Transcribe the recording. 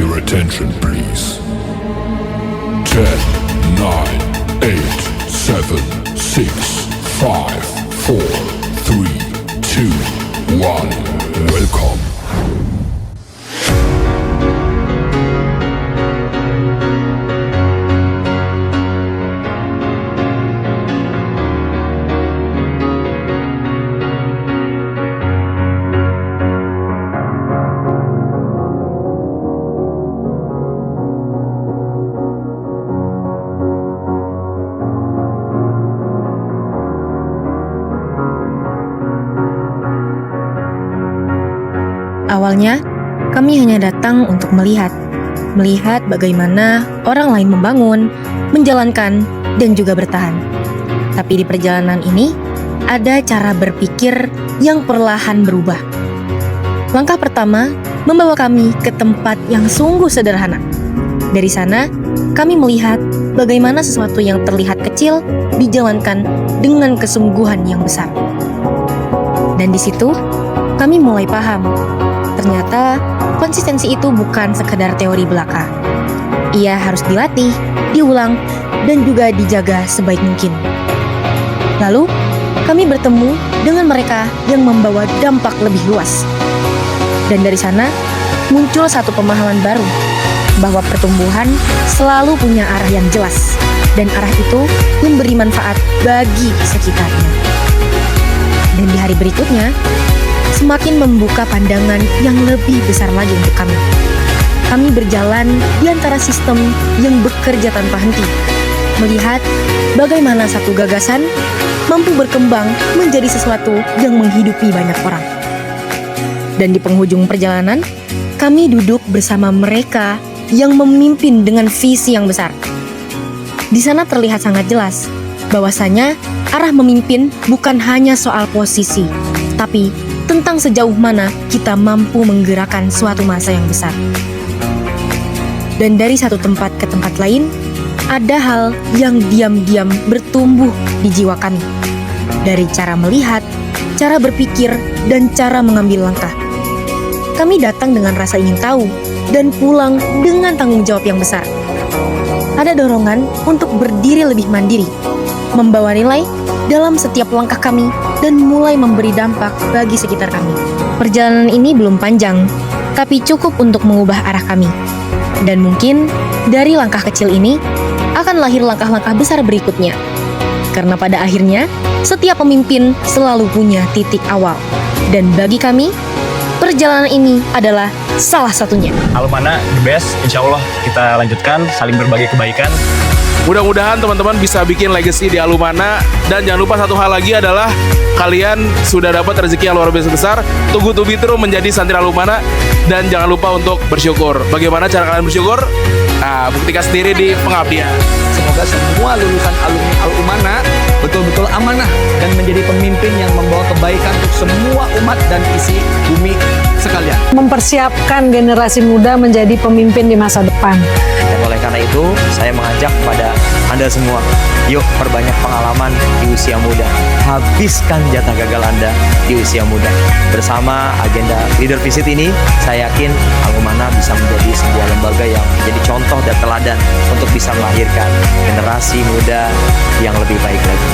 your attention, please. 10, 9, 8, 7, 6, 5, 4, 3, 2, 1. Welcome. Awalnya, kami hanya datang untuk melihat bagaimana orang lain membangun, menjalankan, dan juga bertahan. Tapi di perjalanan ini, ada cara berpikir yang perlahan berubah. Langkah pertama membawa kami ke tempat yang sungguh sederhana. Dari sana, kami melihat bagaimana sesuatu yang terlihat kecil dijalankan dengan kesungguhan yang besar. Dan di situ, kami mulai paham. Ternyata konsistensi itu bukan sekedar teori belaka. Ia harus dilatih, diulang, dan juga dijaga sebaik mungkin. Lalu, kami bertemu dengan mereka yang membawa dampak lebih luas. Dan dari sana, muncul satu pemahaman baru, bahwa pertumbuhan selalu punya arah yang jelas, dan arah itu memberi manfaat bagi sekitarnya. Dan di hari berikutnya, semakin membuka pandangan yang lebih besar lagi untuk kami. Kami berjalan di antara sistem yang bekerja tanpa henti, melihat bagaimana satu gagasan mampu berkembang menjadi sesuatu yang menghidupi banyak orang. Dan di penghujung perjalanan, kami duduk bersama mereka yang memimpin dengan visi yang besar. Di sana terlihat sangat jelas bahwasanya arah memimpin bukan hanya soal posisi, tapi tentang sejauh mana kita mampu menggerakkan suatu masa yang besar. Dan dari satu tempat ke tempat lain, ada hal yang diam-diam bertumbuh di jiwa kami. Dari cara melihat, cara berpikir, dan cara mengambil langkah. Kami datang dengan rasa ingin tahu, dan pulang dengan tanggung jawab yang besar. Ada dorongan untuk berdiri lebih mandiri, membawa nilai dalam setiap langkah kami, dan mulai memberi dampak bagi sekitar kami. Perjalanan ini belum panjang, tapi cukup untuk mengubah arah kami. Dan mungkin dari langkah kecil ini akan lahir langkah-langkah besar berikutnya. Karena pada akhirnya, setiap pemimpin selalu punya titik awal. Dan bagi kami, perjalanan ini adalah salah satunya. Alumana the best, insya Allah kita lanjutkan, saling berbagi kebaikan. Mudah-mudahan teman-teman bisa bikin legacy di Alumana. Dan jangan lupa satu hal lagi adalah kalian sudah dapat rezeki yang luar biasa besar. Tunggu to be true menjadi santri Alumana. Dan jangan lupa untuk bersyukur. Bagaimana cara kalian bersyukur? Nah, buktikan sendiri di pengabdian. Semoga semua lulusan alumni Alumana betul-betul amanah dan menjadi pemimpin yang membawa kebaikan untuk semua umat dan isi bumi sekalian. Mempersiapkan generasi muda menjadi pemimpin di masa depan. Dan oleh karena itu, saya mengajak kepada Anda semua, yuk perbanyak pengalaman di usia muda. Habiskan jatah gagal Anda di usia muda. Bersama agenda Leader Visit ini, saya yakin Alumana bisa menjadi sebuah lembaga yang menjadi contoh dan teladan untuk bisa melahirkan generasi muda yang lebih baik lagi.